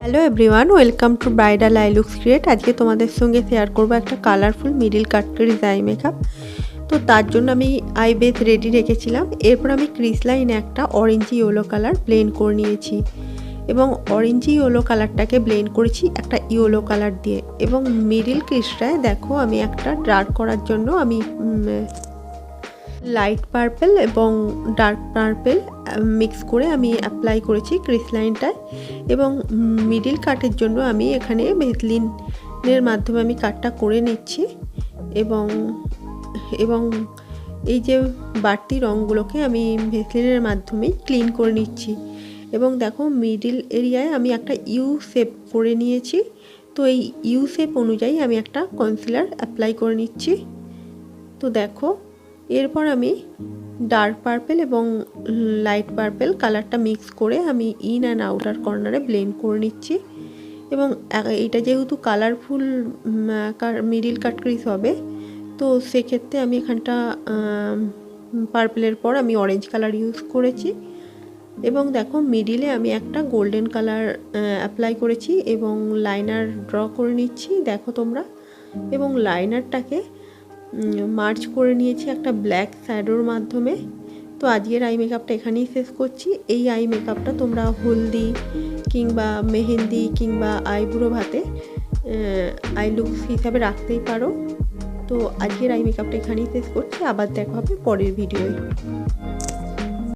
Hello everyone, welcome to bridal I looks create. আজকে তোমাদের সঙ্গে শেয়ার করবো একটা কালারফুল মিডিল কাট ক্রিজ আই মেকআপ। তো তার জন্য আমি আই বেস রেডি রেখেছিলাম। এরপর আমি ক্রিজ লাইনে একটা অরেঞ্জি ইয়েলো কালার ব্লেন্ড করে নিয়েছি এবং অরেঞ্জি ইয়েলো কালারটাকে ব্লেন্ড করেছি একটা ইয়েলো কালার দিয়ে। এবং মিডিল ক্রিজটায় দেখো আমি একটা ডার্ক করার জন্য আমি লাইট পার্পেল এবং ডার্ক পার্পেল মিক্স করে আমি অ্যাপ্লাই করেছি ক্রিজ লাইনটায়। এবং মিডিল কাটের জন্য আমি এখানে ভেসলিনের মাধ্যমে আমি কাটটা করে নিচ্ছি এবং এবং এই যে বাড়তি রঙগুলোকে আমি ভেসলিনের মাধ্যমে ক্লিন করে নিচ্ছি। এবং দেখো মিডিল এরিয়ায় আমি একটা ইউ শেপ করে নিয়েছি। তো এই ইউ শেপ অনুযায়ী আমি একটা কনসিলার অ্যাপ্লাই করে নিচ্ছি। তো দেখো এরপর আমি ডার্ক পার্পেল এবং লাইট পার্পেল কালারটা মিক্স করে আমি ইন অ্যান্ড আউটার কর্নারে ব্লেন্ড করে নিচ্ছি। এবং এটা যেহেতু কালারফুল মিডিল কাট ক্রিজ হবে, তো সেক্ষেত্রে আমি এখানটা পার্পেলের পর আমি অরেঞ্জ কালার ইউজ করেছি। এবং দেখো মিডিলে আমি একটা গোল্ডেন কালার অ্যাপ্লাই করেছি এবং লাইনার ড্র করে নিচ্ছি দেখো তোমরা। এবং লাইনারটাকে মার্চ করে নিয়েছি একটা ব্ল্যাক শ্যাডোর মাধ্যমে। তো আজকের আই মেকআপটা এখানেই শেষ করছি। এই আই মেকআপটা তোমরা হলদি কিংবা মেহেন্দি কিংবা আইব্রো ভাতে আই লুকস হিসাবে রাখতেই পারো। তো আজকের আই মেকআপটা এখানেই শেষ করছি। আবার দেখা হবে পরের ভিডিওয়।